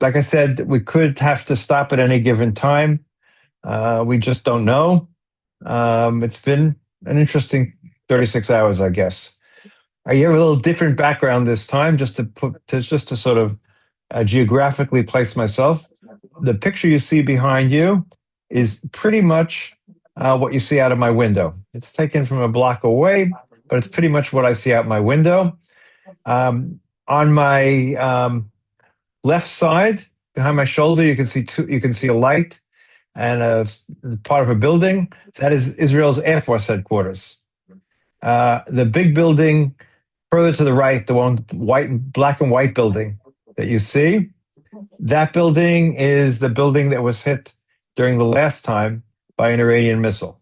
like I said, we could have to stop at any given time. We just don't know. It's been an interesting 36 hours, I guess. I have a little different background this time, just to sort of geographically place myself. The picture you see behind you is pretty much what you see out of my window. It's taken from a block away, but it's pretty much what I see out my window. On my left side, behind my shoulder, you can see you can see a light and a part of a building. That is Israel's Air Force headquarters. The big building further to the right, the one black and white building that you see, that building is the building that was hit during the last time by an Iranian missile.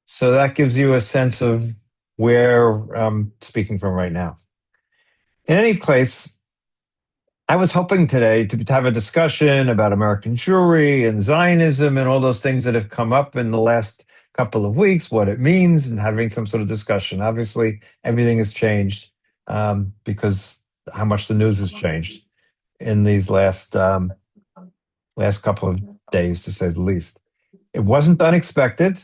So that gives you a sense of where I'm speaking from right now. In any case, I was hoping today to have a discussion about American Jewry and Zionism and all those things that have come up in the last couple of weeks, what it means, and having some sort of discussion. Obviously, everything has changed because how much the news has changed in these last couple of days, to say the least. It wasn't unexpected.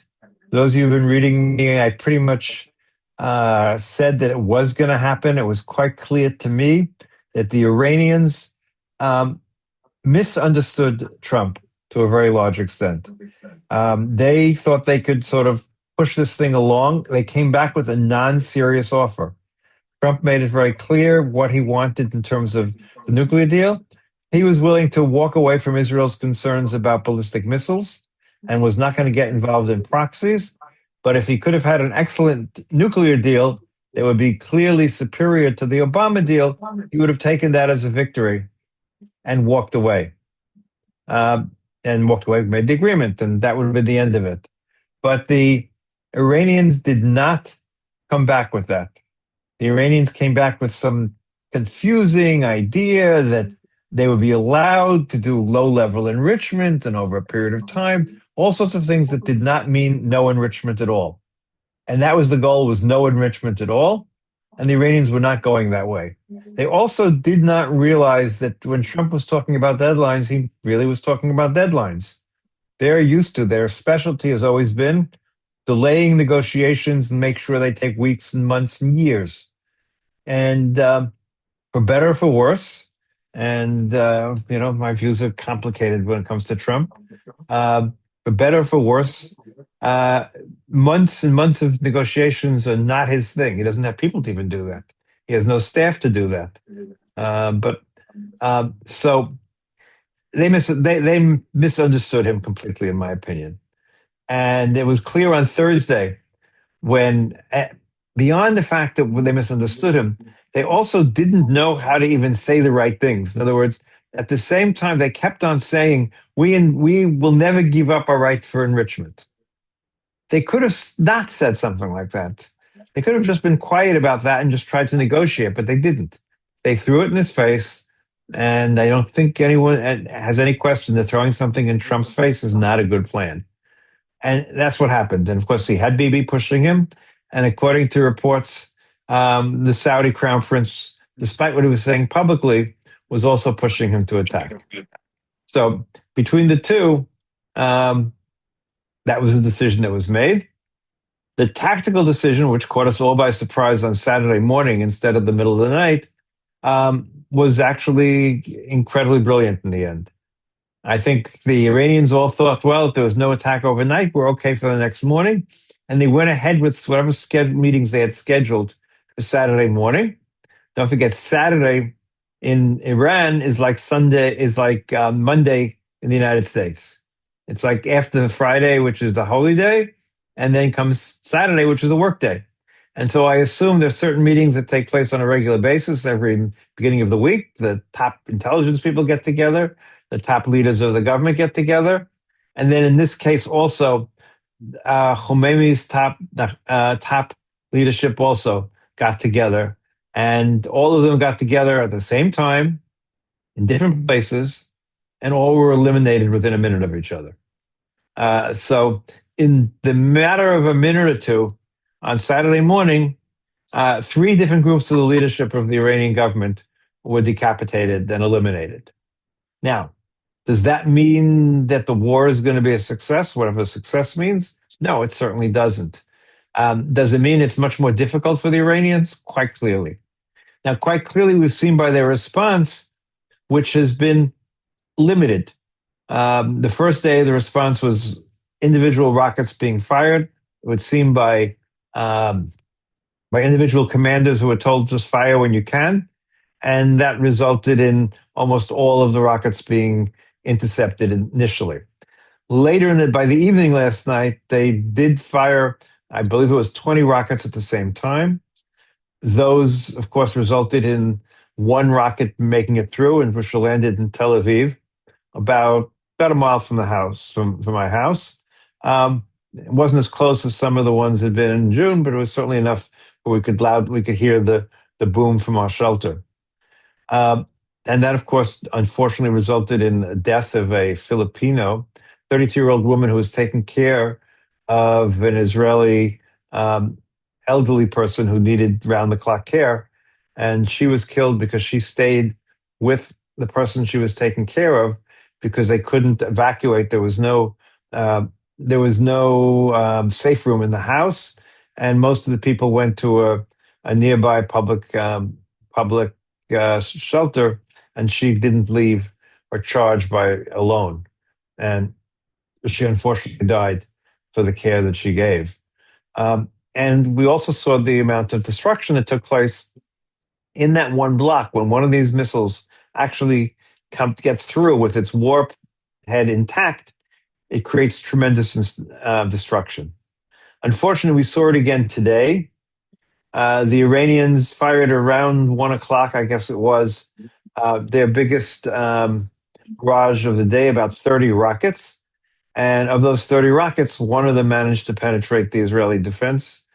Those of you who've been reading me, I pretty much said that it was going to happen. It was quite clear to me that the Iranians misunderstood Trump to a very large extent. They thought they could sort of push this thing along. They came back with a non-serious offer. Trump made it very clear what he wanted in terms of the nuclear deal. He was willing to walk away from Israel's concerns about ballistic missiles and was not going to get involved in proxies. But if he could have had an excellent nuclear deal that would be clearly superior to the Obama deal, he would have taken that as a victory and walked away. Made the agreement, and that would have been the end of it. But the Iranians did not come back with that. The Iranians came back with some confusing idea that they would be allowed to do low-level enrichment and over a period of time, all sorts of things that did not mean no enrichment at all. And that was the goal, was no enrichment at all. And the Iranians were not going that way. They also did not realize that when Trump was talking about deadlines, he really was talking about deadlines. They're used to, their specialty has always been delaying negotiations and make sure they take weeks and months and years. And for better or for worse, and my views are complicated when it comes to Trump. For better or for worse, months and months of negotiations are not his thing. He doesn't have people to even do that. He has no staff to do that. So they misunderstood him completely, in my opinion. And it was clear on Thursday when, beyond the fact that when they misunderstood him, they also didn't know how to even say the right things. In other words, at the same time, they kept on saying, we will never give up our right for enrichment. They could have not said something like that. They could have just been quiet about that and just tried to negotiate, but they didn't. They threw it in his face, and I don't think anyone has any question that throwing something in Trump's face is not a good plan. And that's what happened. And of course, he had Bibi pushing him. And according to reports, the Saudi crown prince, despite what he was saying publicly, was also pushing him to attack. So between the two, that was the decision that was made. The tactical decision, which caught us all by surprise on Saturday morning instead of the middle of the night, was actually incredibly brilliant in the end. I think the Iranians all thought, well, if there was no attack overnight, we're okay for the next morning. And they went ahead with whatever meetings they had scheduled for Saturday morning. Don't forget, Saturday in Iran is like Monday in the United States. It's like after Friday, which is the holy day, and then comes Saturday, which is the work day. And so I assume there's certain meetings that take place on a regular basis every beginning of the week. The top intelligence people get together. The top leaders of the government get together. And then in this case also, Khomeini's top leadership also got together. And all of them got together at the same time in different places, and all were eliminated within a minute of each other. So in the matter of a minute or two, on Saturday morning, 3 different groups of the leadership of the Iranian government were decapitated and eliminated. Now, does that mean that the war is going to be a success, whatever success means? No, it certainly doesn't. Does it mean it's much more difficult for the Iranians? Quite clearly. Now, quite clearly, we've seen by their response, which has been limited. The first day, the response was individual rockets being fired. It would seem um, by individual commanders who were told just fire when you can, and that resulted in almost all of the rockets being intercepted initially. Later by the evening last night, they did fire, I believe it was 20 rockets at the same time. Those, of course, resulted in one rocket making it through, and which landed in Tel Aviv, about a mile from the house, from my house. It wasn't as close as some of the ones had been in June, but it was certainly enough where we could hear the boom from our shelter. Um, and that, of course, unfortunately resulted in the death of a Filipino 32-year-old woman who was taking care of an Israeli um, elderly person who needed round the clock care. And she was killed because she stayed with the person she was taking care of because they couldn't evacuate. Uh, there was no safe room in the house, and most of the people went to a nearby public shelter, and she didn't leave or charge by alone. And she unfortunately died for the care that she gave. And we also saw the amount of destruction that took place in that one block when one of these missiles actually gets through with its warp head intact. It creates tremendous destruction. Unfortunately, we saw it again today. The Iranians fired around 1 o'clock, I guess it was, their biggest barrage of the day, about 30 rockets. And of those 30 rockets, one of them managed to penetrate the Israeli defense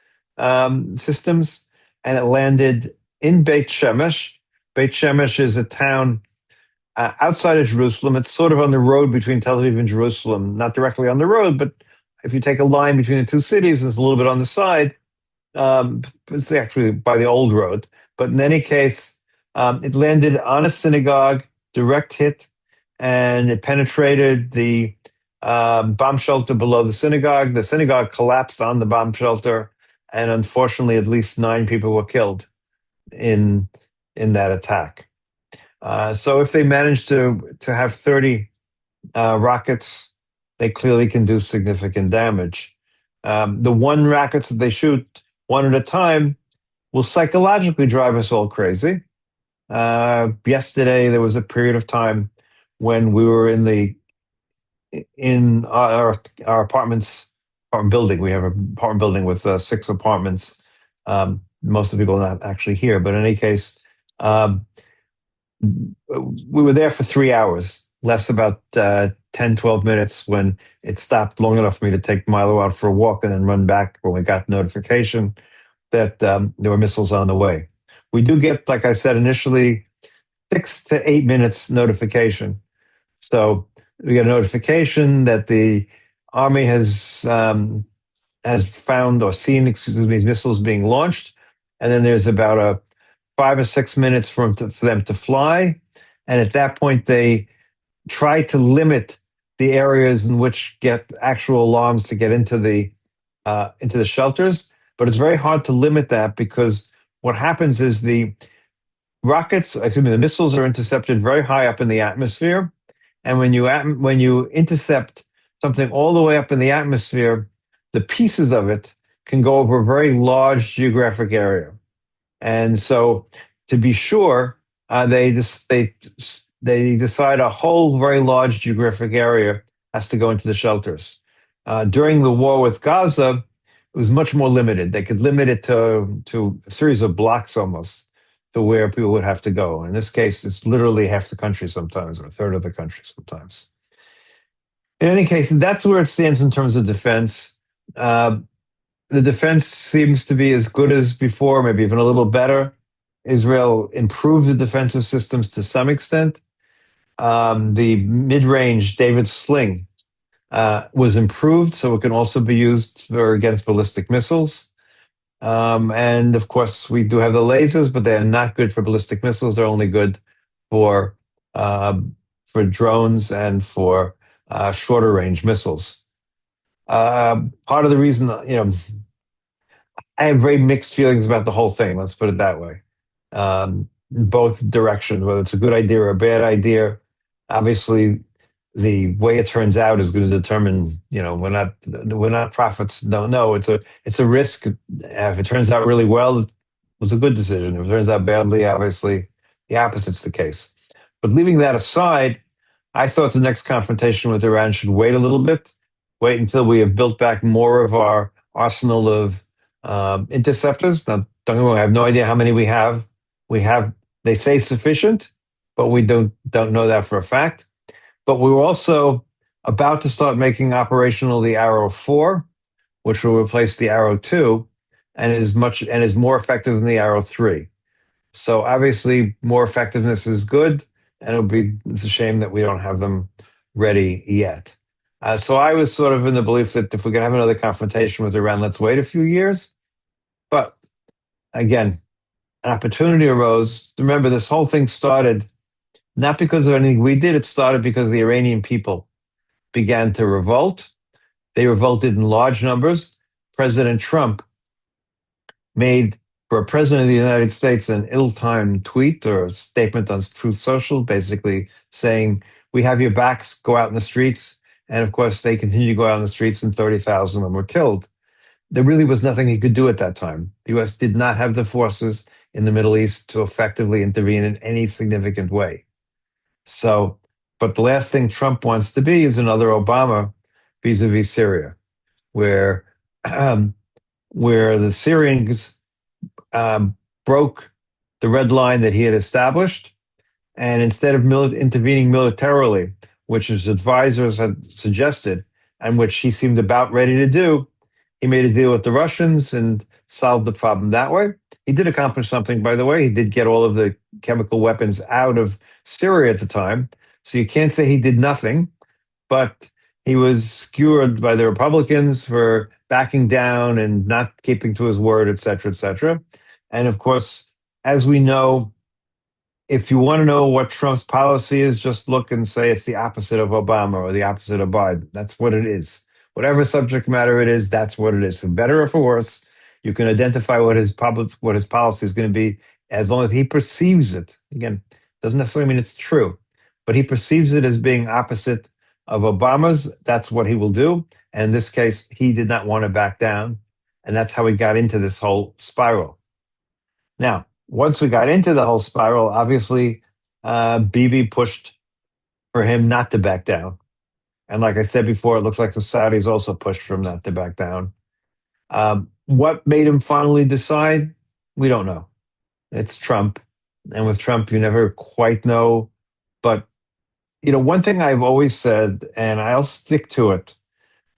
systems, and it landed in Beit Shemesh. Beit Shemesh is a town outside of Jerusalem. It's sort of on the road between Tel Aviv and Jerusalem, not directly on the road, but if you take a line between the two cities, it's a little bit on the side. It's actually by the old road. But in any case, it landed on a synagogue, direct hit, and it penetrated the bomb shelter below the synagogue. The synagogue collapsed on the bomb shelter, and unfortunately, at least 9 people were killed in that attack. So if they manage to have 30 rockets, they clearly can do significant damage. The one rockets that they shoot one at a time will psychologically drive us all crazy. Yesterday, there was a period of time when we were in our apartment building. We have an apartment building with 6 apartments. Most of the people are not actually here, but in any case, we were there for 3 hours, less about 10, 12 minutes when it stopped long enough for me to take Milo out for a walk and then run back when we got notification that there were missiles on the way. We do get, like I said initially, 6 to 8 minutes notification. So we get a notification that the army has found or seen, these missiles being launched, and then there's about a 5 or 6 minutes for them to fly, and at that point they try to limit the areas in which get actual alarms to get into the shelters. But it's very hard to limit that because what happens is the missiles are intercepted very high up in the atmosphere, and when you intercept something all the way up in the atmosphere, the pieces of it can go over a very large geographic area. And so, to be sure, they decide a whole very large geographic area has to go into the shelters. During the war with Gaza, it was much more limited. They could limit it to a series of blocks almost to where people would have to go. In this case, it's literally half the country sometimes, or a third of the country sometimes. In any case, that's where it stands in terms of defense. The defense seems to be as good as before, maybe even a little better. Israel improved the defensive systems to some extent. The mid-range David Sling was improved, so it can also be used against ballistic missiles. And of course, we do have the lasers, but they're not good for ballistic missiles. They're only good for for drones and for shorter range missiles. Part of the reason, I have very mixed feelings about the whole thing. Let's put it that way. Both directions, whether it's a good idea or a bad idea. Obviously, the way it turns out is going to determine. We're not prophets. No. It's a risk. If it turns out really well, it was a good decision. If it turns out badly, obviously, the opposite's the case. But leaving that aside, I thought the next confrontation with Iran should wait a little bit, wait until we have built back more of our arsenal of interceptors. Now, don't get me wrong, I have no idea how many we have. They say sufficient, but we don't know that for a fact. But we were also about to start making operational the Arrow 4, which will replace the Arrow 2, and is more effective than the Arrow 3. So obviously, more effectiveness is good, and it's a shame that we don't have them ready yet. So I was sort of in the belief that if we're going to have another confrontation with Iran, let's wait a few years. But again, an opportunity arose. Remember, this whole thing started not because of anything we did. It started because the Iranian people began to revolt. They revolted in large numbers. President Trump made, for a president of the United States, an ill-timed tweet or a statement on Truth Social, basically saying, "We have your backs, go out in the streets." And of course, they continued to go out in the streets, and 30,000 of them were killed. There really was nothing he could do at that time. The U.S. did not have the forces in the Middle East to effectively intervene in any significant way. So, but the last thing Trump wants to be is another Obama vis-a-vis Syria, where the Syrians broke the red line that he had established, and instead of intervening militarily, which his advisors had suggested, and which he seemed about ready to do, he made a deal with the Russians and solved the problem that way. He did accomplish something, by the way. He did get all of the chemical weapons out of Syria at the time. So you can't say he did nothing, but he was skewered by the Republicans for backing down and not keeping to his word, et cetera, et cetera. And of course, as we know, if you want to know what Trump's policy is, just look and say it's the opposite of Obama or the opposite of Biden. That's what it is. Whatever subject matter it is, that's what it is. For better or for worse, you can identify what his policy is going to be as long as he perceives it. Again, doesn't necessarily mean it's true, but he perceives it as being opposite of Obama's. That's what he will do. And in this case, he did not want to back down. And that's how we got into this whole spiral. Now, once we got into the whole spiral, obviously, Bibi pushed for him not to back down. And like I said before, it looks like the Saudis also pushed for him not to back down. What made him finally decide? We don't know. It's Trump. And with Trump, you never quite know. But, one thing I've always said, and I'll stick to it,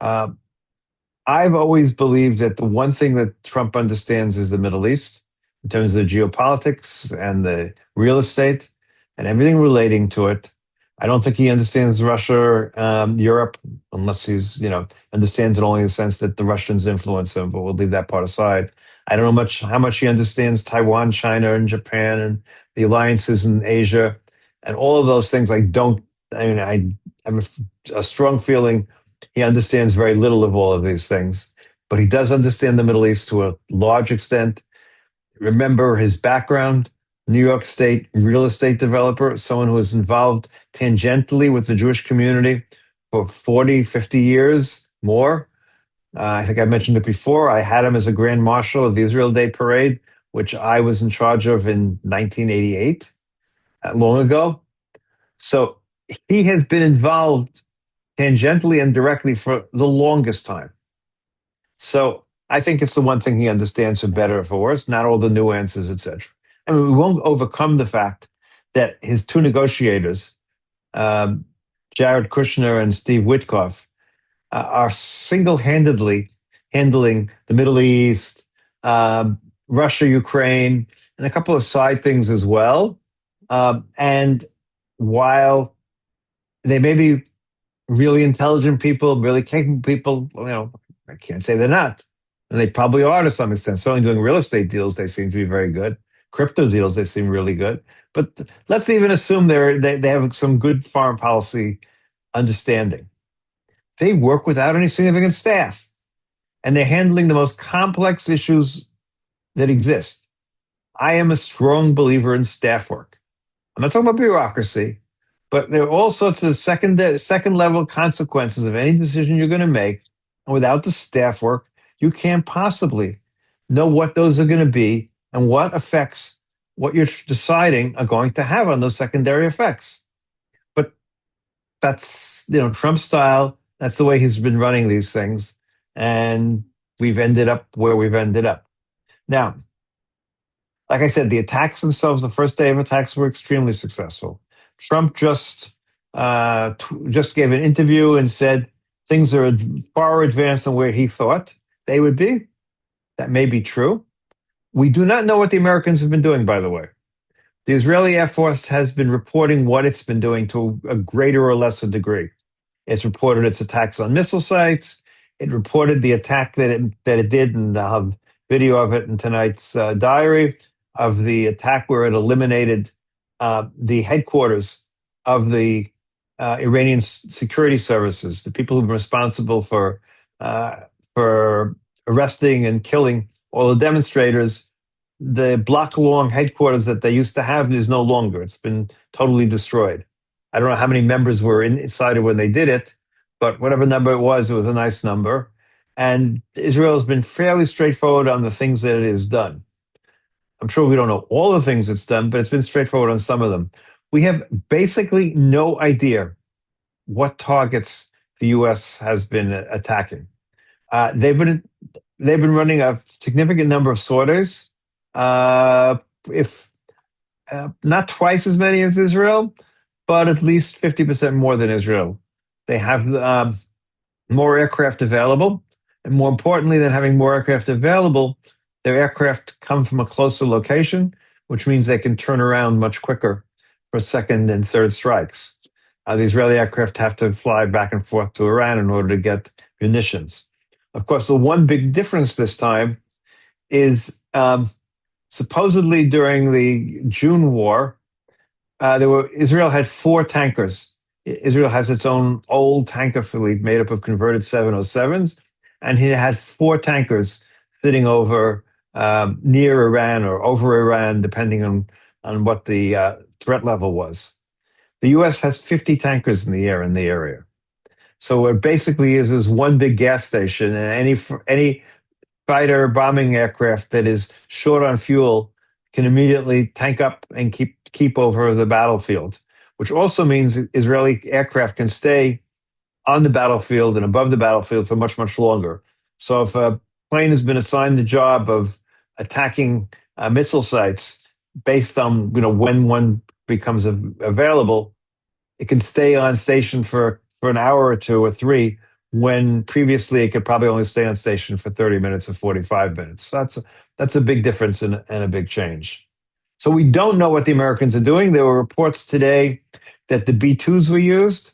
I've always believed that the one thing that Trump understands is the Middle East in terms of the geopolitics and the real estate and everything relating to it. I don't think he understands Russia, Europe, unless he's, understands it only in the sense that the Russians influence him, but we'll leave that part aside. I don't know how much he understands Taiwan, China, and Japan, and the alliances in Asia, and all of those things. I have a strong feeling he understands very little of all of these things, but he does understand the Middle East to a large extent. Remember his background. New York State real estate developer, someone who was involved tangentially with the Jewish community for 40, 50 years more. I think I mentioned it before. I had him as a grand marshal of the Israel Day Parade, which I was in charge of in 1988, long ago. So he has been involved tangentially and directly for the longest time. So I think it's the one thing he understands, for better or for worse, not all the nuances, etc. I mean, we won't overcome the fact that his two negotiators, Jared Kushner and Steve Witkoff, are single-handedly handling the Middle East, Russia, Ukraine, and a couple of side things as well. And while they may be really intelligent people, really capable people, I can't say they're not. And they probably are to some extent. Certainly doing real estate deals, they seem to be very good. crypto deals, they seem really good. But let's even assume they have some good foreign policy understanding. They work without any significant staff, and they're handling the most complex issues that exist. I am a strong believer in staff work. I'm not talking about bureaucracy, but there are all sorts of second level consequences of any decision you're going to make. And without the staff work, you can't possibly know what those are going to be and what effects what you're deciding are going to have on those secondary effects. But that's, Trump style. That's the way he's been running these things. And we've ended up where we've ended up. Now, like I said, the attacks themselves, the first day of attacks were extremely successful. Trump just gave an interview and said things are far advanced than where he thought they would be. That may be true. We do not know what the Americans have been doing, by the way. The Israeli Air Force has been reporting what it's been doing to a greater or lesser degree. It's reported its attacks on missile sites. It reported the attack that it did, and I'll have video of it in tonight's diary, of the attack where it eliminated the headquarters of the Iranian security services, the people who were responsible for arresting and killing all the demonstrators. The block-long headquarters that they used to have is no longer. It's been totally destroyed. I don't know how many members were inside it when they did it, but whatever number it was a nice number. And Israel has been fairly straightforward on the things that it has done. I'm sure we don't know all the things it's done, but it's been straightforward on some of them. We have basically no idea what targets the U.S. has been attacking. They've been running a significant number of sorties, if not twice as many as Israel, but at least 50% more than Israel. They have more aircraft available, and more importantly than having more aircraft available, their aircraft come from a closer location, which means they can turn around much quicker for second and third strikes. The Israeli aircraft have to fly back and forth to Iran in order to get munitions. Of course, the one big difference this time is supposedly during the June war, Israel had 4 tankers. Israel has its own old tanker fleet made up of converted 707s, and he had 4 tankers sitting over near Iran or over Iran, depending on what the threat level was. The U.S. has 50 tankers in the air in the area. So it basically is one big gas station, and any fighter bombing aircraft that is short on fuel can immediately tank up and keep over the battlefield, which also means Israeli aircraft can stay on the battlefield and above the battlefield for much, much longer. So if a plane has been assigned the job of attacking missile sites based on when one becomes available, it can stay on station for an hour or 2 or 3, when previously it could probably only stay on station for 30 minutes or 45 minutes. So that's a big difference and a big change. So we don't know what the Americans are doing. There were reports today that the B-2s were used,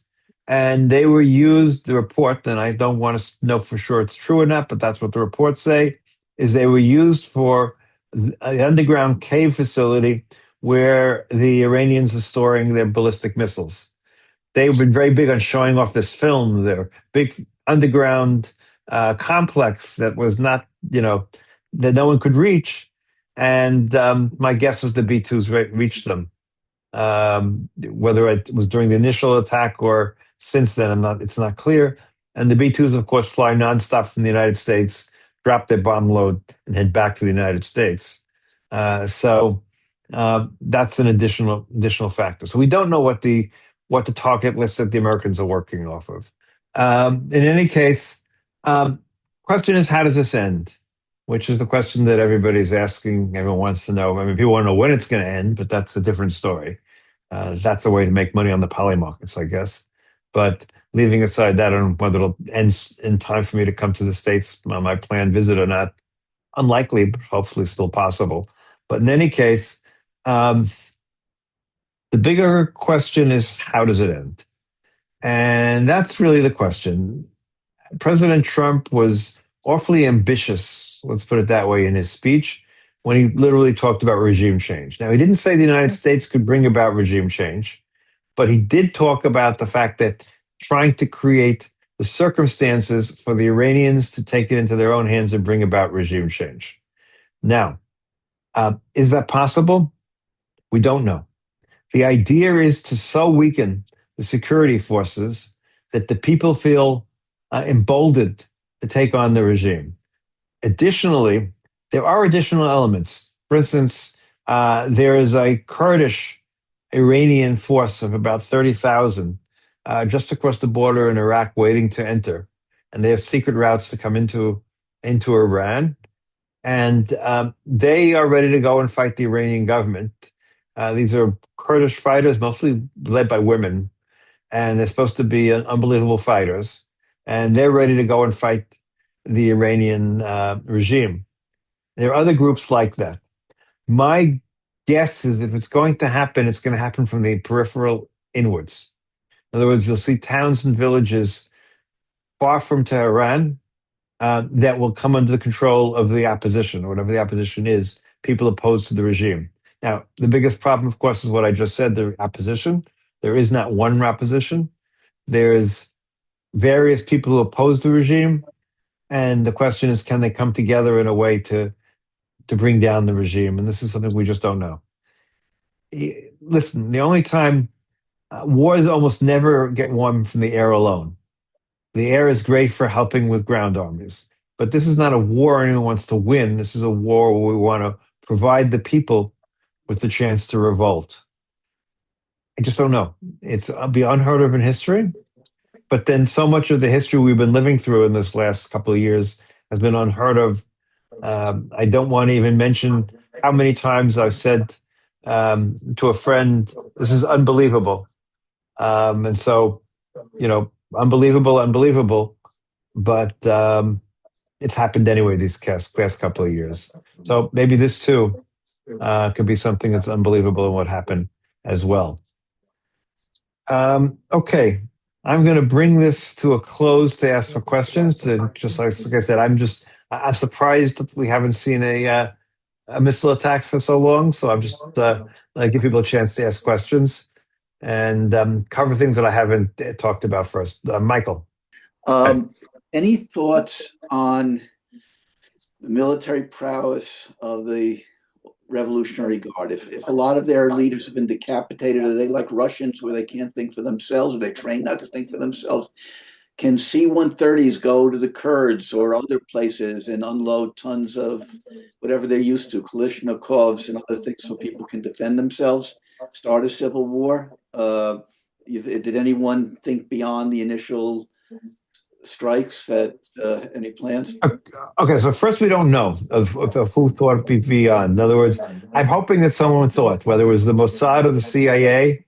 and they were used, the report, and I don't want to know for sure it's true or not, but that's what the reports say, is they were used for an underground cave facility where the Iranians are storing their ballistic missiles. They've been very big on showing off this film, their big underground complex that was not, that no one could reach. And my guess is the B-2s reached them. Whether it was during the initial attack or since then, it's not clear. And the B-2s, of course, fly nonstop from the United States, drop their bomb load, and head back to the United States. So that's an additional factor. So we don't know what the target list that the Americans are working off of. In any case, question is, how does this end? Which is the question that everybody's asking. Everyone wants to know. I mean, people want to know when it's going to end, but that's a different story. That's a way to make money on the poly markets, I guess. But leaving aside that, on whether it'll end in time for me to come to the States on my planned visit or not, unlikely, but hopefully still possible. But in any case, the bigger question is, how does it end? And that's really the question. President Trump was awfully ambitious, let's put it that way, in his speech. when he literally talked about regime change. Now, he didn't say the United States could bring about regime change, but he did talk about the fact that trying to create the circumstances for the Iranians to take it into their own hands and bring about regime change. Now, is that possible? We don't know. The idea is to so weaken the security forces that the people feel emboldened to take on the regime. Additionally, there are additional elements. For instance, there is a Kurdish Iranian force of about 30,000 just across the border in Iraq waiting to enter. And they have secret routes to come into Iran. And they are ready to go and fight the Iranian government. These are Kurdish fighters, mostly led by women, and they're supposed to be unbelievable fighters. And they're ready to go and fight the Iranian regime. There are other groups like that. My guess is if it's going to happen, it's going to happen from the peripheral inwards. In other words, you'll see towns and villages far from Tehran that will come under the control of the opposition, or whatever the opposition is, people opposed to the regime. Now, the biggest problem, of course, is what I just said, the opposition. There is not one opposition. There's various people who oppose the regime. And the question is, can they come together in a way to bring down the regime? And this is something we just don't know. Listen, the only time wars almost never get won from the air alone. The air is great for helping with ground armies. But this is not a war anyone wants to win. This is a war where we want to provide the people with the chance to revolt. I just don't know. It's be unheard of in history. But then so much of the history we've been living through in this last couple of years has been unheard of. I don't want to even mention how many times I've said to a friend, this is unbelievable. And so, unbelievable. But it's happened anyway these past couple of years. So maybe this too could be something that's unbelievable in what happened as well. Okay. I'm going to bring this to a close to ask for questions. And just like I said, I'm surprised that we haven't seen a missile attack for so long. So I'm just give people a chance to ask questions and cover things that I haven't talked about first. Michael. Any thoughts on the military prowess of the Revolutionary Guard? If a lot of their leaders have been decapitated, are they like Russians where they can't think for themselves, or they train not to think for themselves? Can C-130s go to the Kurds or other places and unload tons of whatever they're used to, Kalashnikovs and other things, so people can defend themselves, start a civil war? Did anyone think beyond the initial strikes? Any plans? Okay, so first we don't know of who thought beyond. In other words, I'm hoping that someone thought, whether it was the Mossad or the CIA,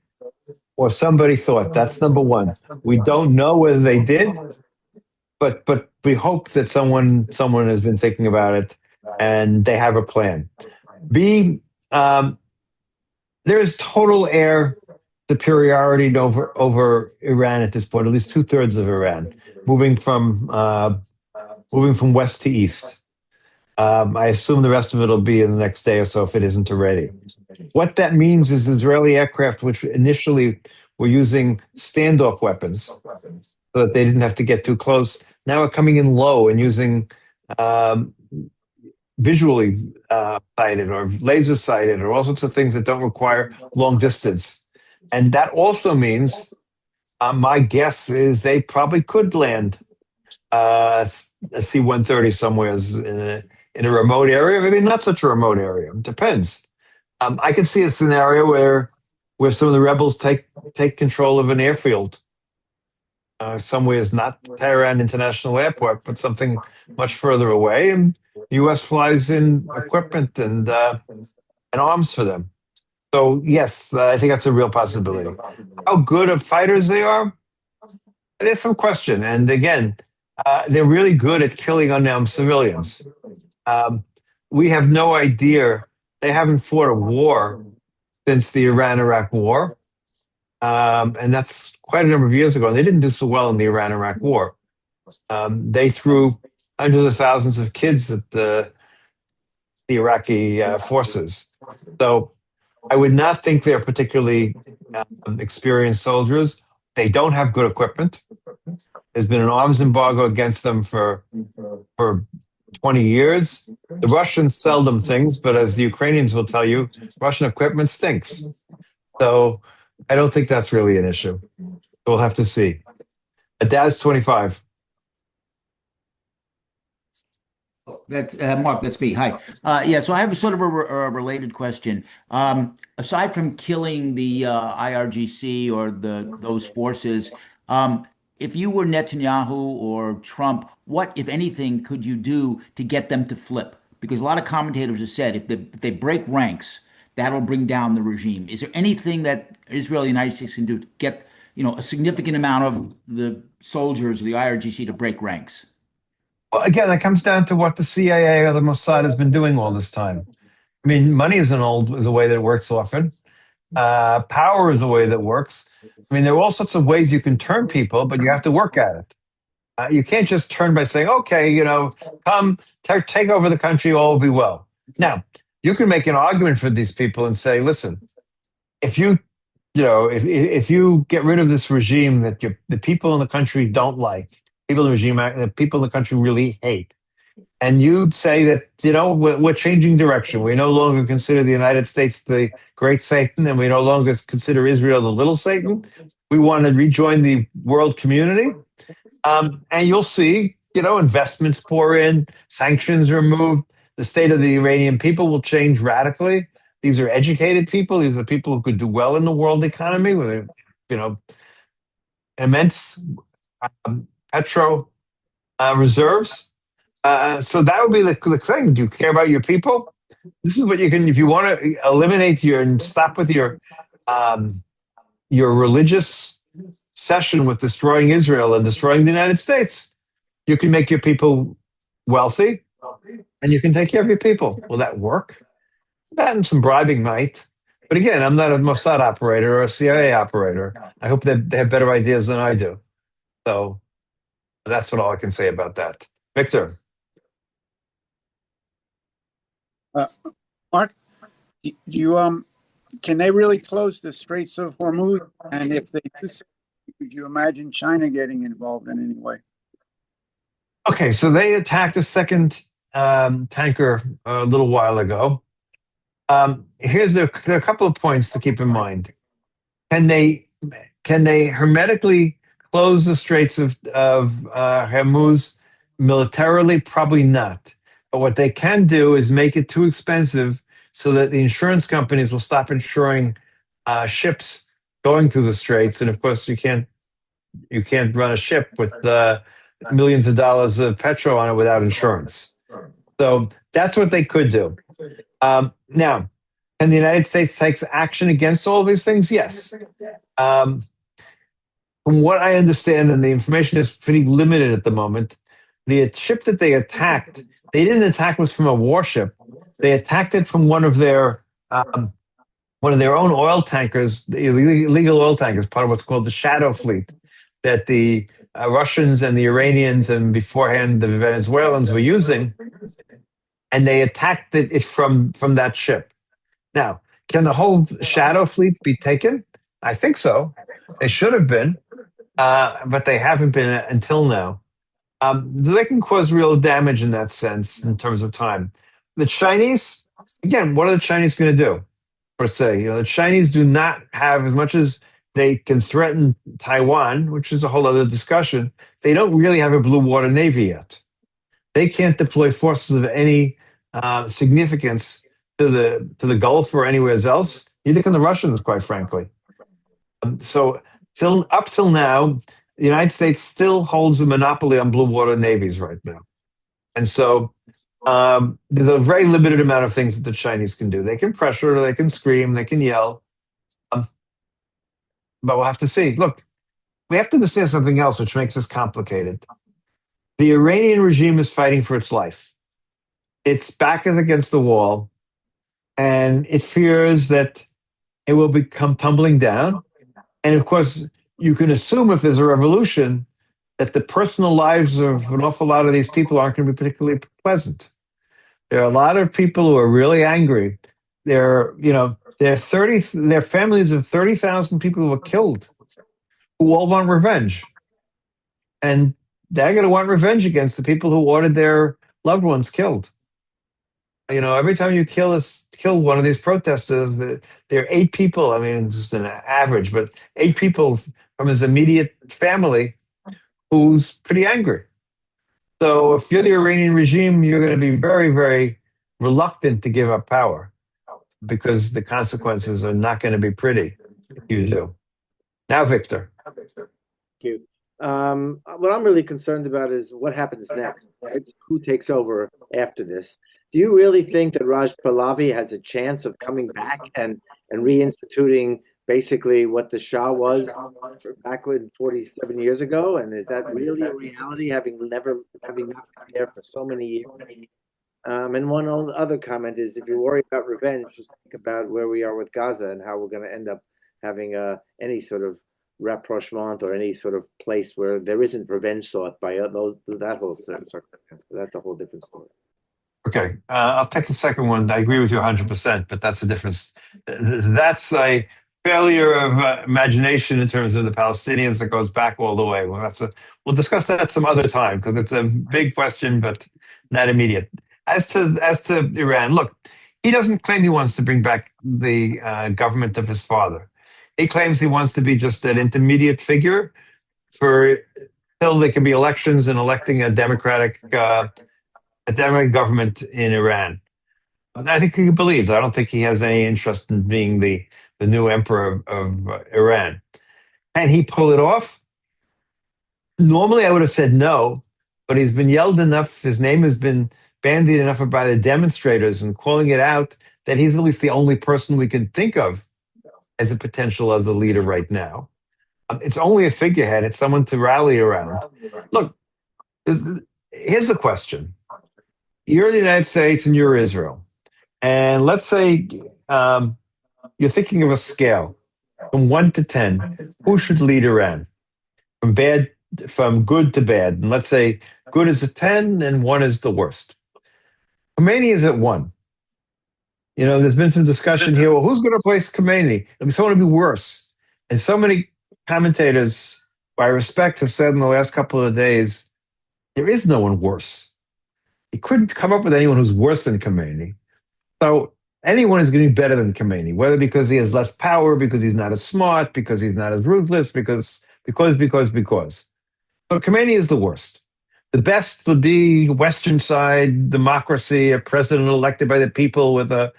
or somebody thought. That's number one. We don't know whether they did, but we hope that someone has been thinking about it and they have a plan. B, there is total air superiority over Iran at this point. At least 2/3 of Iran, moving from west to east. I assume the rest of it will be in the next day or so if it isn't already. What that means is Israeli aircraft, which initially were using standoff weapons so that they didn't have to get too close, now are coming in low and using visually sighted or laser sighted or all sorts of things that don't require long distance. And that also means, my guess is they probably could land a C-130 somewhere in a remote area, maybe not such a remote area. It depends. I can see a scenario where some of the rebels take control of an airfield. Somewhere is not Tehran International Airport, but something much further away, and the U.S. flies in equipment and arms for them. So yes, I think that's a real possibility. How good of fighters they are, there's some question. And again, they're really good at killing unarmed civilians. We have no idea. They haven't fought a war since the Iran-Iraq War. And that's quite a number of years ago. And they didn't do so well in the Iran-Iraq War. They threw hundreds of thousands of kids at the the Iraqi forces. So I would not think they're particularly experienced soldiers. They don't have good equipment. There's been an arms embargo against them for 20 years. The Russians sell them things, but as the Ukrainians will tell you, Russian equipment stinks. So I don't think that's really an issue. We'll have to see. Dad's 25. That's Mark. That's me. Hi. So I have a sort of a related question. Aside from killing the IRGC or those forces, if you were Netanyahu or Trump, what, if anything, could you do to get them to flip? Because a lot of commentators have said if they break ranks, that'll bring down the regime. Is there anything that Israel and the United States can do to get a significant amount of the soldiers of the IRGC to break ranks? Well, again, that comes down to what the CIA or the Mossad has been doing all this time. I mean, money is a way that works often. Power is a way that works. I mean, there are all sorts of ways you can turn people, but you have to work at it. You can't just turn by saying, okay, come take over the country, all will be well. Now, you can make an argument for these people and say, listen, if if you get rid of this regime that the people in the country don't like, people in the regime, the people in the country really hate, and you'd say that, we're changing direction. We no longer consider the United States the great Satan, and we no longer consider Israel the little Satan. We want to rejoin the world community. And you'll see, investments pour in, sanctions removed. The state of the Iranian people will change radically. These are educated people. These are people who could do well in the world economy with, immense petro reserves. So that would be the thing. Do you care about your people? This is what you can, if you want to eliminate and stop with your religious session with destroying Israel and destroying the United States, you can make your people wealthy and you can take care of your people. Will that work? That and some bribing might. But again, I'm not a Mossad operator or a CIA operator. I hope that they have better ideas than I do. So that's all I can say about that. Victor. Mark, can they really close the Straits of Hormuz? And if they do, could you imagine China getting involved in any way? Okay, so they attacked a second tanker a little while ago. There are a couple of points to keep in mind. Can they hermetically close the Straits of Hormuz militarily? Probably not. But what they can do is make it too expensive so that the insurance companies will stop insuring ships going through the Straits. And of course, you can't run a ship with millions of dollars of petrol on it without insurance. So that's what they could do. Now, can the United States take action against all of these things? Yes. From what I understand, and the information is pretty limited at the moment, the ship that they attacked, they didn't attack was from a warship. They attacked it from one of their own oil tankers, the illegal oil tankers, part of what's called the shadow fleet, that the Russians and the Iranians and beforehand the Venezuelans were using, and they attacked it from that ship. Now, can the whole shadow fleet be taken? I think so. They should have been, but they haven't been until now. They can cause real damage in that sense in terms of time. The Chinese, again, what are the Chinese going to do, per se? The Chinese do not have, as much as they can threaten Taiwan, which is a whole other discussion, they don't really have a blue water navy yet. They can't deploy forces of any significance to the Gulf or anywhere else. Neither can the Russians, quite frankly. So up till now, the United States still holds a monopoly on blue water navies right now. And so there's a very limited amount of things that the Chinese can do. They can pressure, they can scream, they can yell. But we'll have to see. Look, we have to understand something else which makes this complicated. The Iranian regime is fighting for its life. Its back is against the wall, and it fears that it will become tumbling down. And of course, you can assume if there's a revolution that the personal lives of an awful lot of these people aren't going to be particularly pleasant. There are a lot of people who are really angry. There are 30. There are families of 30,000 people who were killed, who all want revenge, and they're going to want revenge against the people who ordered their loved ones killed. Every time you kill one of these protesters, there are 8 people. I mean, just an average, but 8 people from his immediate family who's pretty angry. So if you're the Iranian regime, you're going to be very, very reluctant to give up power because the consequences are not going to be pretty if you do. Now, Victor. Thank you. What I'm really concerned about is what happens next. Right? Who takes over after this? Do you really think that Raj Pahlavi has a chance of coming back and reinstituting basically what the Shah was back 47 years ago? And is that really a reality, having not been there for so many years? And one other comment is, if you worry about revenge, just think about where we are with Gaza and how we're going to end up having any sort of rapprochement or any sort of place where there isn't revenge sought by that whole circumstance. But that's a whole different story. Okay, I'll take the second one. I agree with you 100%, but that's a difference. That's a failure of imagination in terms of the Palestinians that goes back all the way. We'll discuss that some other time because it's a big question, but not immediate. As to Iran, look, he doesn't claim he wants to bring back the government of his father. He claims he wants to be just an intermediate figure till there can be elections and electing a democratic government in Iran. I think he believes. I don't think he has any interest in being the new emperor of Iran. Can he pull it off? Normally, I would have said no, but he's been yelled enough. His name has been bandied enough by the demonstrators and calling it out that he's at least the only person we can think of as a potential as a leader right now. It's only a figurehead. It's someone to rally around. Look, here's the question. You're the United States and you're Israel. And let's say you're thinking of a scale from 1 to 10. Who should lead Iran? From good to bad. And let's say good is a 10 and 1 is the worst. Khomeini is at 1. There's been some discussion here. Well, who's going to replace Khomeini? It's going to be worse. And so many commentators, by respect, have said in the last couple of days, there is no one worse. He couldn't come up with anyone who's worse than Khomeini. So anyone is going to be better than Khomeini, whether because he has less power, because he's not as smart, because he's not as ruthless, because. So Khomeini is the worst. The best would be Western side democracy, a president elected by the people with a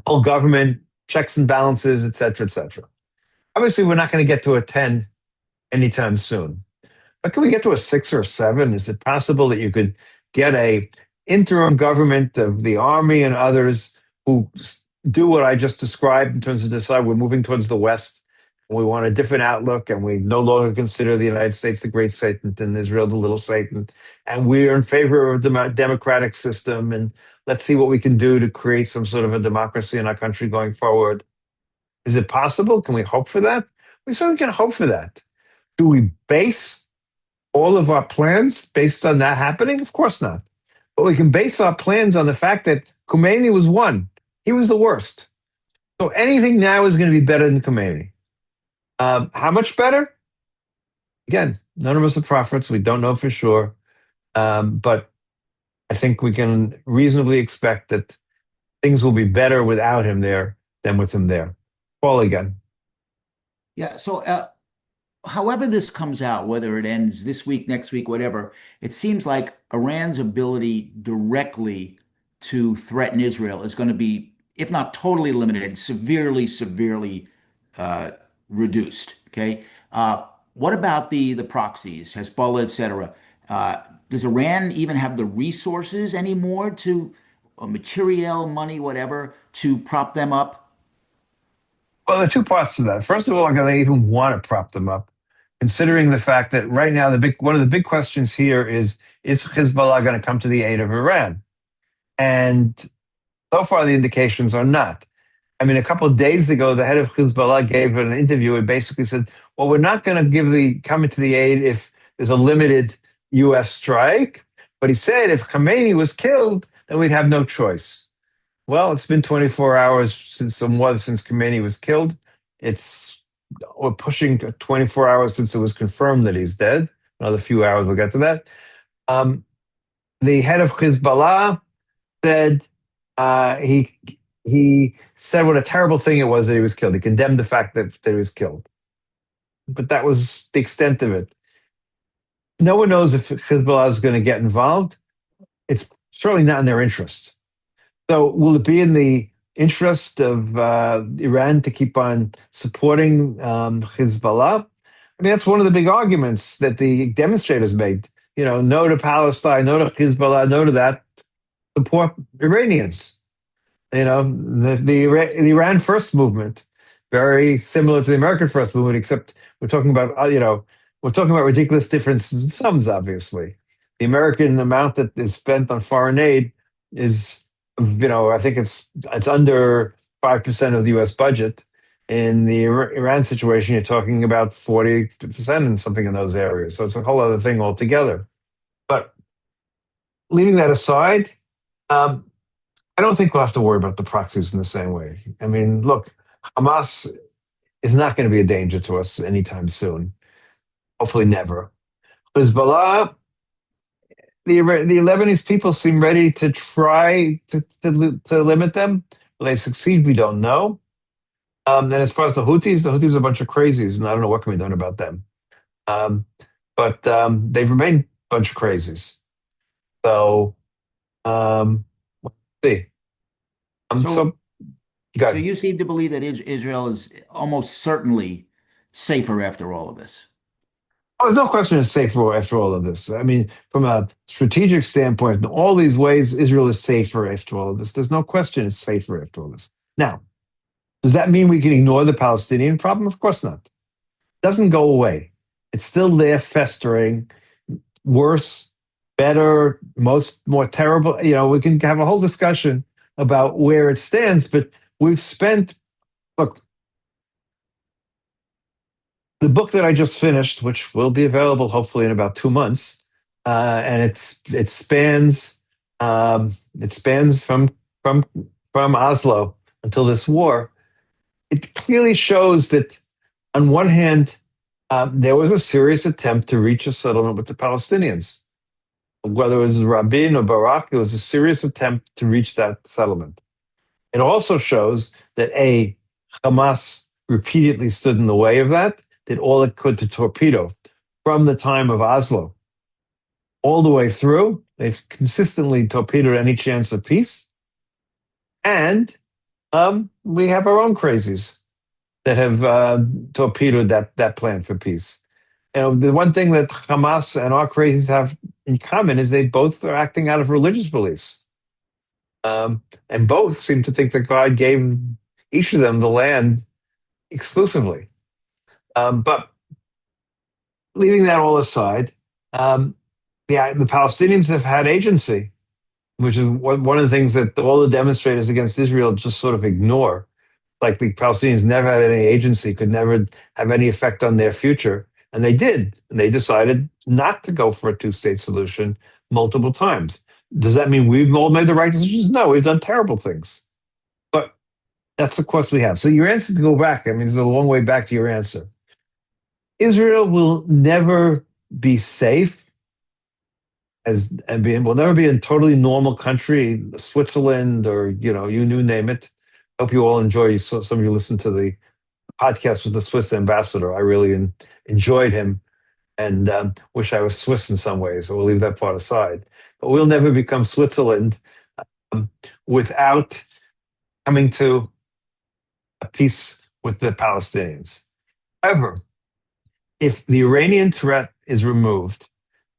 whole government, checks and balances, et cetera, et cetera. Obviously, we're not going to get to a 10 anytime soon. But can we get to a 6 or a 7? Is it possible that you could get a interim government of the army and others who do what I just described in terms of decide we're moving towards the West, and we want a different outlook, and we no longer consider the United States the great Satan and Israel the little Satan, and we are in favor of a democratic system, and let's see what we can do to create some sort of a democracy in our country going forward. Is it possible? Can we hope for that? We certainly can hope for that. Do we base all of our plans based on that happening? Of course not. But we can base our plans on the fact that Khomeini was 1. He was the worst. So anything now is going to be better than Khomeini. How much better? Again, none of us are prophets. We don't know for sure. But I think we can reasonably expect that things will be better without him there than with him there. Paul again. Yeah. So however this comes out, whether it ends this week, next week, whatever, it seems like Iran's ability directly to threaten Israel is going to be, if not totally limited, severely reduced. Okay. What about the proxies, Hezbollah, et cetera? Does Iran even have the resources anymore to material, money, whatever, to prop them up? Well, there are 2 parts to that. First of all, do they even want to prop them up? Considering the fact that right now, one of the big questions here is Hezbollah going to come to the aid of Iran? And so far, the indications are not. I mean, a couple of days ago, the head of Hezbollah gave an interview and basically said, well, we're not going to come to the aid if there's a limited U.S. strike. But he said if Khomeini was killed, then we'd have no choice. Well, it's been 24 hours since Khamenei was killed. We're pushing 24 hours since it was confirmed that he's dead. Another few hours, we'll get to that. The head of Hezbollah said he said what a terrible thing it was that he was killed. He condemned the fact that he was killed. But that was the extent of it. No one knows if Hezbollah is going to get involved. It's certainly not in their interest. So will it be in the interest of Iran to keep on supporting Hezbollah? I mean, that's one of the big arguments that the demonstrators made. No to Palestine, no to Hezbollah, no to that. Support Iranians. The Iran First movement, very similar to the American First movement, except we're talking about ridiculous differences in sums. Obviously, the American amount that is spent on foreign aid is, I think it's under 5% of the U.S. budget. In the Iran situation, you're talking about 40% and something in those areas. So it's a whole other thing altogether. But leaving that aside, I don't think we'll have to worry about the proxies in the same way. I mean, look, Hamas is not going to be a danger to us anytime soon. Hopefully never. Hezbollah, the Lebanese people seem ready to try to limit them. Will they succeed? We don't know. And as far as the Houthis are a bunch of crazies, and I don't know what can be done about them. But they've remained a bunch of crazies. So, let's see. So you seem to believe that Israel is almost certainly safer after all of this. Oh, there's no question it's safer after all of this. I mean, from a strategic standpoint, in all these ways, Israel is safer after all of this. There's no question it's safer after all this. Now, does that mean we can ignore the Palestinian problem? Of course not. It doesn't go away. It's still there, festering, worse, better, more terrible. We can have a whole discussion about where it stands, but we've spent, look, the book that I just finished, which will be available hopefully in about 2 months, and it spans from Oslo until this war. It clearly shows that, on one hand, there was a serious attempt to reach a settlement with the Palestinians. Whether it was Rabin or Barak, it was a serious attempt to reach that settlement. It also shows that Hamas repeatedly stood in the way of that, did all it could to torpedo from the time of Oslo all the way through. They've consistently torpedoed any chance of peace. And we have our own crazies that have torpedoed that plan for peace. The one thing that Hamas and our crazies have in common is they both are acting out of religious beliefs. And both seem to think that God gave each of them the land exclusively. But leaving that all aside, the Palestinians have had agency, which is one of the things that all the demonstrators against Israel just sort of ignore. Like the Palestinians never had any agency, could never have any effect on their future. And they did. And they decided not to go for a two-state solution multiple times. Does that mean we've all made the right decisions? No, we've done terrible things. But that's the course we have. So your answer, to go back, I mean, there's a long way back to your answer. Israel will never be safe will never be a totally normal country, Switzerland or, you name it. Hope you all enjoy. Some of you listen to the podcast with the Swiss ambassador. I really enjoyed him and wish I was Swiss in some ways, so we'll leave that part aside. But we'll never become Switzerland without coming to a peace with the Palestinians. However, if the Iranian threat is removed,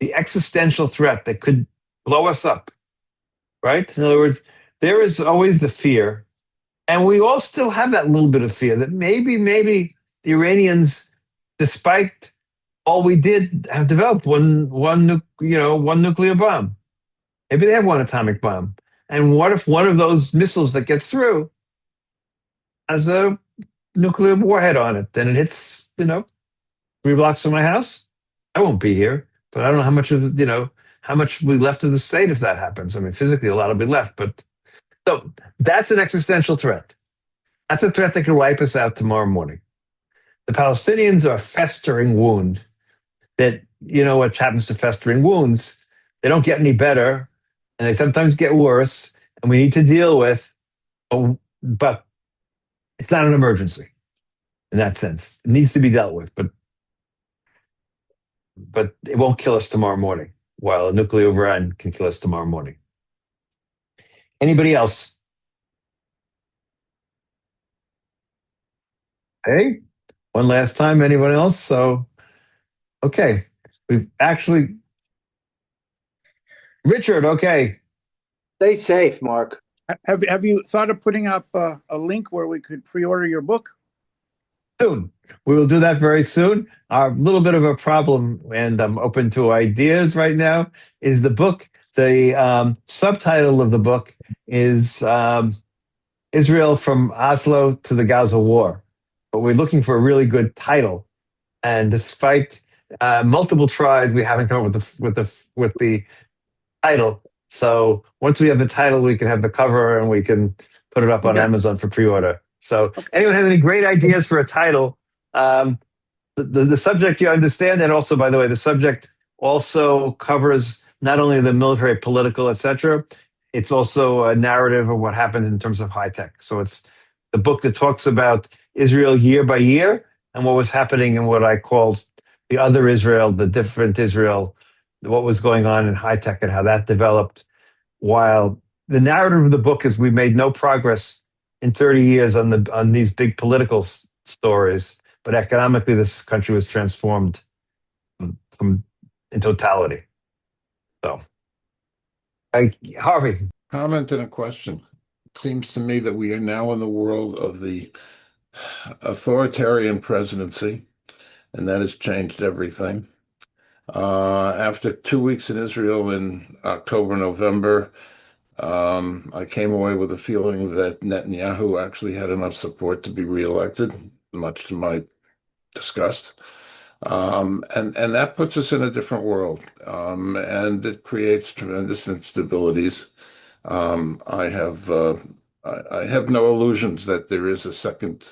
the existential threat that could blow us up, right? In other words, there is always the fear, and we all still have that little bit of fear that maybe the Iranians, despite all we did, have developed one nuclear bomb. Maybe they have one atomic bomb. And what if one of those missiles that gets through has a nuclear warhead on it? Then it hits, 3 blocks from my house. I won't be here, but I don't know how much of how much will be left of the state if that happens. I mean, physically, a lot will be left. But so that's an existential threat. That's a threat that could wipe us out tomorrow morning. The Palestinians are a festering wound that, you know what happens to festering wounds? They don't get any better, and they sometimes get worse, and we need to deal with, but it's not an emergency in that sense. It needs to be dealt with, but it won't kill us tomorrow morning, while a nuclear overrun can kill us tomorrow morning. Anybody else? Hey, one last time, anyone else? So, okay. We've actually, Richard, okay. Stay safe, Mark. Have you thought of putting up a link where we could pre-order your book? Soon. We will do that very soon. Our little bit of a problem, and I'm open to ideas right now, is the book. The subtitle of the book is Israel from Oslo to the Gaza War. But we're looking for a really good title. And despite multiple tries, we haven't come up with the title. So once we have the title, we can have the cover and we can put it up on Amazon for pre-order. So anyone have any great ideas for a title? The subject, you understand, and also, by the way, the subject also covers not only the military, political, etc. It's also a narrative of what happened in terms of high tech. So it's the book that talks about Israel year by year and what was happening in what I called the other Israel, the different Israel, what was going on in high tech and how that developed. While the narrative of the book is we made no progress in 30 years on these big political stories, but economically this country was transformed in totality. So, Harvey. Comment and a question. It seems to me that we are now in the world of the authoritarian presidency, and that has changed everything. After 2 weeks in Israel in October, November, I came away with a feeling that Netanyahu actually had enough support to be reelected, much to my disgust. And that puts us in a different world, and it creates tremendous instabilities. I have no illusions that there is a second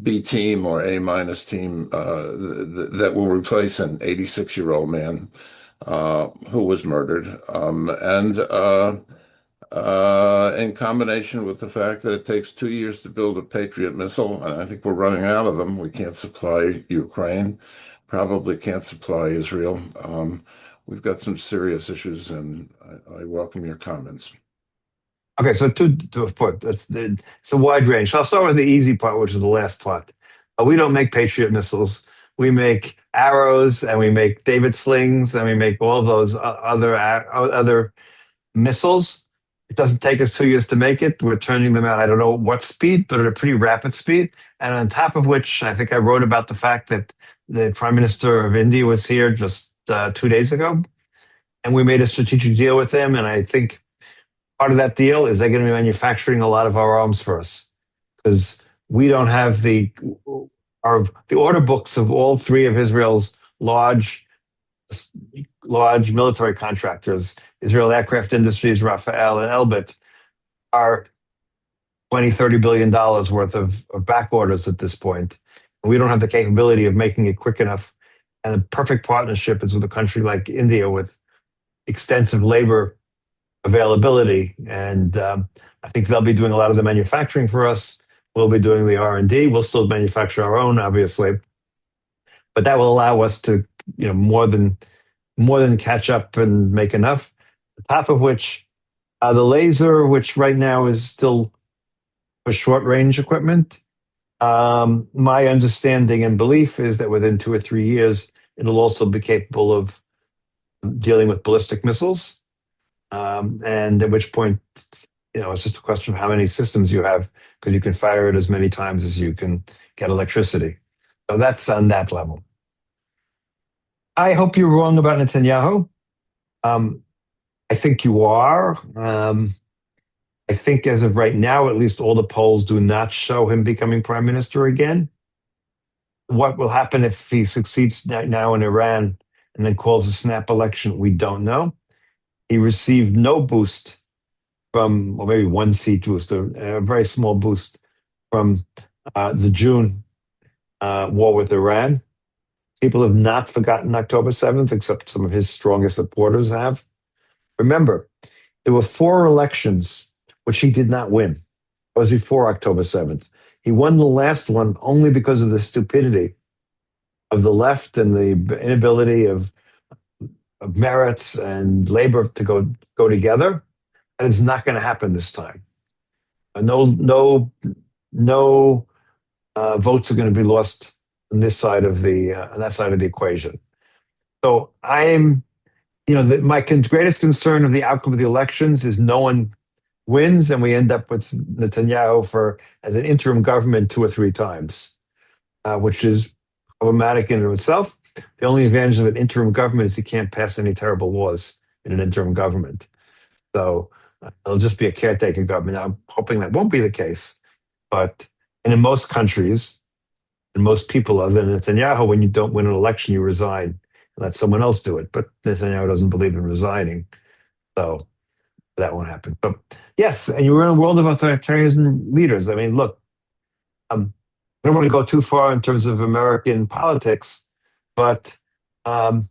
B team or A minus team that will replace an 86-year-old man who was murdered, and in combination with the fact that it takes 2 years to build a Patriot missile, and I think we're running out of them. We can't supply Ukraine, probably can't supply Israel. We've got some serious issues, and I welcome your comments. Okay, so to a point, it's a wide range. So I'll start with the easy part, which is the last part. We don't make Patriot missiles. We make arrows, and we make David slings, and we make all those other missiles. It doesn't take us 2 years to make it. We're turning them out, I don't know what speed, but at a pretty rapid speed. And on top of which, I think I wrote about the fact that the Prime Minister of India was here just 2 days ago, and we made a strategic deal with them. And I think part of that deal is they're going to be manufacturing a lot of our arms for us, because we don't have the order books of all three of Israel's large military contractors, Israel Aircraft Industries, Rafael, and Elbit, are $20-30 billion worth of back orders at this point. And we don't have the capability of making it quick enough. And the perfect partnership is with a country like India with extensive labor availability. And I think they'll be doing a lot of the manufacturing for us. We'll be doing the R&D. We'll still manufacture our own, obviously. But that will allow us to, more than catch up and make enough. On top of which, the laser, which right now is still a short-range equipment, my understanding and belief is that within 2 or 3 years, it'll also be capable of dealing with ballistic missiles. And at which point, it's just a question of how many systems you have, because you can fire it as many times as you can get electricity. So that's on that level. I hope you're wrong about Netanyahu. I think you are. I think as of right now, at least all the polls do not show him becoming prime minister again. What will happen if he succeeds now in Iran and then calls a snap election, we don't know. He received no boost from, or maybe one seat boost, a very small boost from the June war with Iran. People have not forgotten October 7th, except some of his strongest supporters have. Remember, there were 4 elections which he did not win. It was before October 7th. He won the last one only because of the stupidity of the left and the inability of Meretz and Labor to go together. And it's not going to happen this time. No votes are going to be lost on this side of on that side of the equation. So my greatest concern of the outcome of the elections is no one wins, and we end up with Netanyahu as an interim government 2 or 3 times, which is problematic in and of itself. The only advantage of an interim government is he can't pass any terrible laws in an interim government. So it'll just be a caretaker government. I'm hoping that won't be the case. But in most countries, and most people other than Netanyahu, when you don't win an election, you resign and let someone else do it. But Netanyahu doesn't believe in resigning. So that won't happen. So yes, and you're in a world of authoritarian leaders. I mean, look, I don't want to go too far in terms of American politics, but and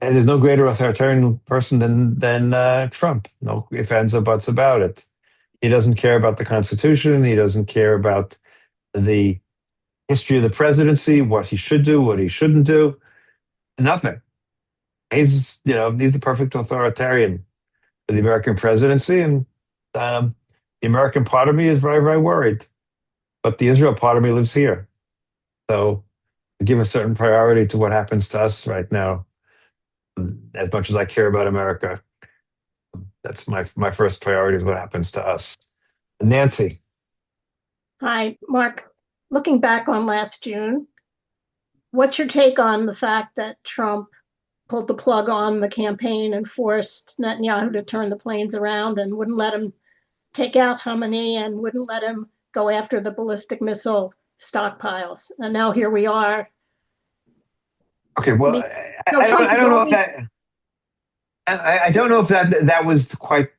there's no greater authoritarian person than Trump. No ifs, ands, or buts about it. He doesn't care about the Constitution. He doesn't care about the history of the presidency, what he should do, what he shouldn't do. Nothing. He's the perfect authoritarian for the American presidency, and the American part of me is very, very worried. But the Israel part of me lives here, so I give a certain priority to what happens to us right now. As much as I care about America, that's my first priority is what happens to us. Nancy. Hi, Mark. Looking back on last June, what's your take on the fact that Trump pulled the plug on the campaign and forced Netanyahu to turn the planes around and wouldn't let him take out Khamenei and wouldn't let him go after the ballistic missile stockpiles? And now here we are. Okay, well, I don't know if that. I don't know if that was quite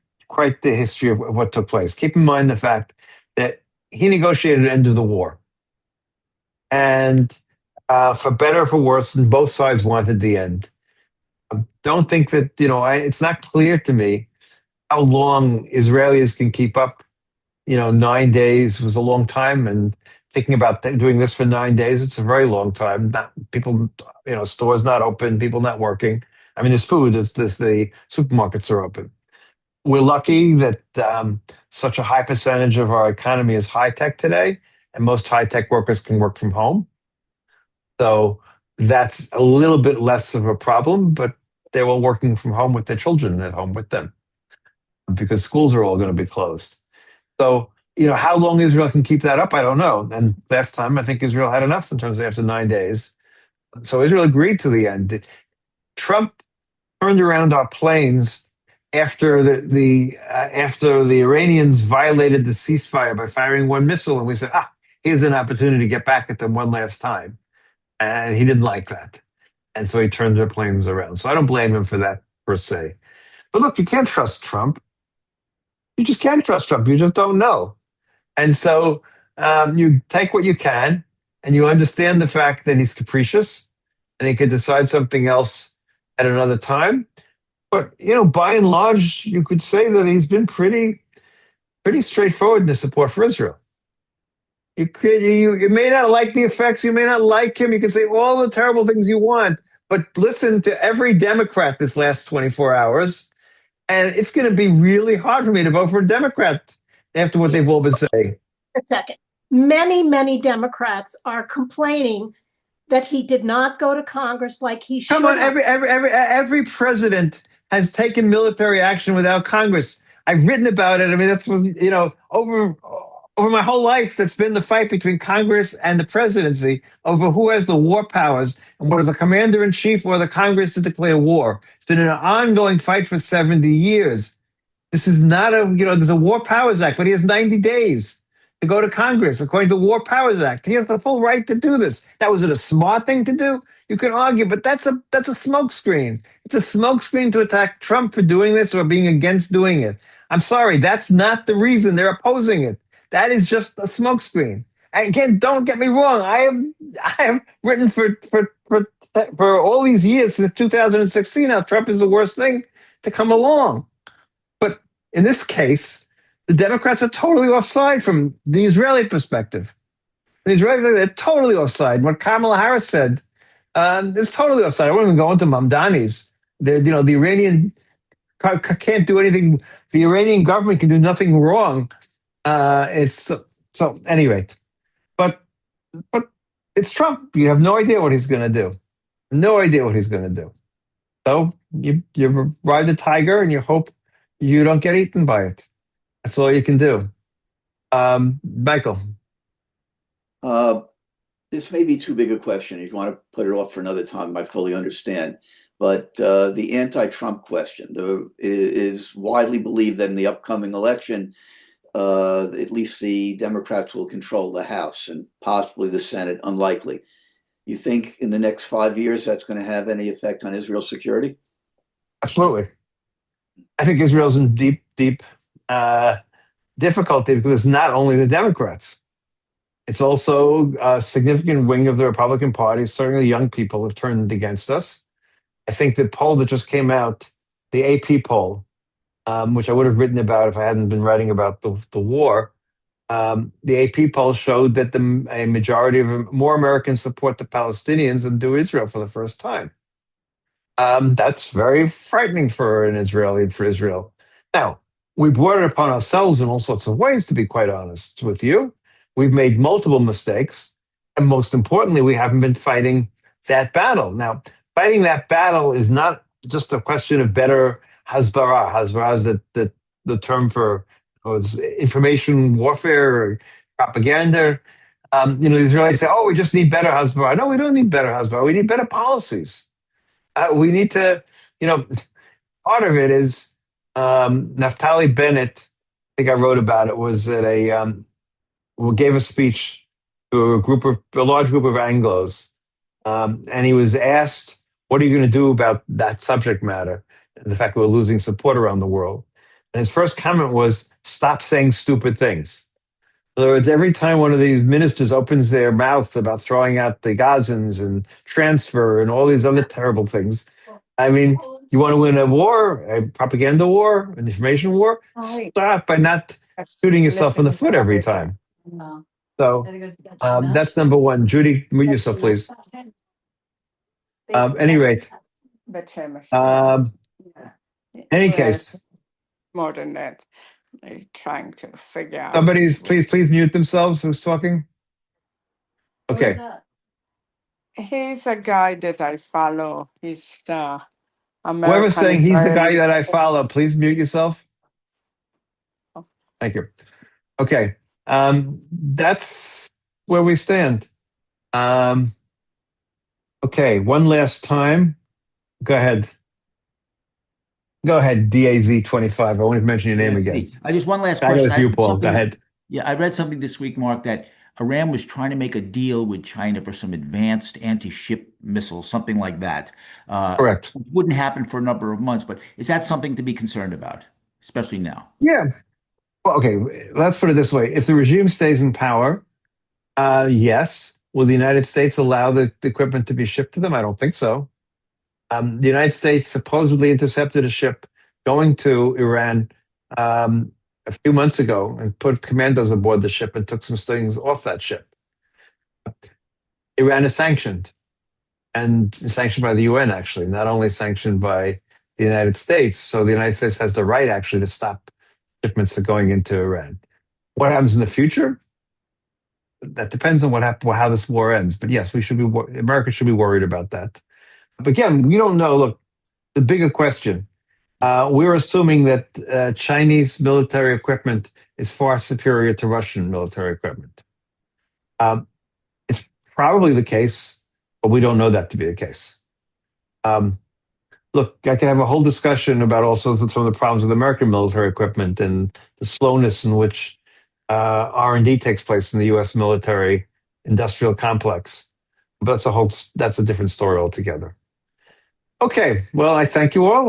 the history of what took place. Keep in mind the fact that he negotiated the end of the war, and for better or for worse, and both sides wanted the end. I don't think that it's not clear to me how long Israelis can keep up. 9 days was a long time, and thinking about doing this for 9 days, it's a very long time. Not people, stores not open, people not working. I mean, there's food, the supermarkets are open. We're lucky that such a high percentage of our economy is high tech today, and most high tech workers can work from home. So that's a little bit less of a problem, but they're all working from home with their children at home with them because schools are all going to be closed. So, how long Israel can keep that up, I don't know. And last time, I think Israel had enough in terms of after 9 days. So Israel agreed to the end. Trump turned around our planes after the Iranians violated the ceasefire by firing one missile, and we said, here's an opportunity to get back at them one last time. And he didn't like that. And so he turned their planes around. So I don't blame him for that per se. But look, you can't trust Trump. You just can't trust Trump. You just don't know. And so you take what you can, and you understand the fact that he's capricious, and he could decide something else at another time. But, by and large, you could say that he's been pretty straightforward in his support for Israel. You may not like the effects. You may not like him. You can say all the terrible things you want, but listen to every Democrat this last 24 hours, and it's going to be really hard for me to vote for a Democrat after what they've all been saying. A second. Many, many Democrats are complaining that he did not go to Congress like he should. Come on, every president has taken military action without Congress. I've written about it. I mean, that's over my whole life, that's been the fight between Congress and the presidency over who has the war powers and what is the commander-in-chief or the Congress to declare war. It's been an ongoing fight for 70 years. This is not there's a War Powers Act, but he has 90 days to go to Congress according to the War Powers Act. He has the full right to do this. Now, was it a smart thing to do? You can argue, but that's a smokescreen. It's a smokescreen to attack Trump for doing this or being against doing it. I'm sorry, that's not the reason they're opposing it. That is just a smokescreen. And again, don't get me wrong. I have written for all these years since 2016 how Trump is the worst thing to come along. But in this case, the Democrats are totally offside from the Israeli perspective. The Israelis, they're totally offside. What Kamala Harris said is totally offside. I won't even go into Mamdani's. The Iranian can't do anything. The Iranian government can do nothing wrong. So anyway, but it's Trump. You have no idea what he's going to do. No idea what he's going to do. So you ride the tiger and you hope you don't get eaten by it. That's all you can do. Michael. This may be too big a question. If you want to put it off for another time, I fully understand. But the anti-Trump question is widely believed that in the upcoming election, at least the Democrats will control the House and possibly the Senate. Unlikely. You think in the next 5 years that's going to have any effect on Israel's security? Absolutely. I think Israel's in deep difficulty because it's not only the Democrats. It's also a significant wing of the Republican Party. Certainly young people have turned against us. I think the poll that just came out, the AP poll, which I would have written about if I hadn't been writing about the war, the AP poll showed that a majority of more Americans support the Palestinians than do Israel for the first time. That's very frightening for an Israeli and for Israel. Now, we brought it upon ourselves in all sorts of ways, to be quite honest with you. We've made multiple mistakes. And most importantly, we haven't been fighting that battle. Now, fighting that battle is not just a question of better Hezbollah. Hezbollah is the term for information warfare or propaganda. The Israelis say, we just need better Hezbollah. No, we don't need better Hezbollah. We need better policies. We need to, part of it is Naftali Bennett, I think I wrote about it, was at gave a speech to a large group of Anglos. And he was asked, what are you going to do about that subject matter? The fact that we're losing support around the world. And his first comment was, stop saying stupid things. In other words, every time one of these ministers opens their mouth about throwing out the Gazans and transfer and all these other terrible things, I mean, you want to win a war, a propaganda war, an information war? Stop by not shooting yourself in the foot every time. So that's number one. Judy, mute yourself, please. Any rate, any case. More than that, they're trying to figure out. Please mute themselves. Who's talking? Okay. He's a guy that I follow. He's the American. Whoever's saying he's the guy that I follow, please mute yourself. Thank you. Okay. That's where we stand. Okay. One last time. Go ahead. Go ahead, DAZ25. I won't even mention your name again. I just one last question. I you, Paul. Go ahead. Yeah, I read something this week, Mark, that Iran was trying to make a deal with China for some advanced anti-ship missiles, something like that. Correct. It wouldn't happen for a number of months, but is that something to be concerned about, especially now? Yeah. Well, okay, let's put it this way. If the regime stays in power, yes. Will the United States allow the equipment to be shipped to them? I don't think so. The United States supposedly intercepted a ship going to Iran a few months ago and put commandos aboard the ship and took some things off that ship. Iran is sanctioned, and sanctioned by the UN, actually, not only sanctioned by the United States. So the United States has the right, actually, to stop shipments that are going into Iran. What happens in the future? That depends on how this war ends. But yes, America should be worried about that. But again, we don't know. Look, the bigger question, we're assuming that Chinese military equipment is far superior to Russian military equipment. It's probably the case, but we don't know that to be the case. Look, I can have a whole discussion about also some of the problems with American military equipment and the slowness in which R&D takes place in the U.S. military industrial complex. But that's a different story altogether. Okay, well, I thank you all.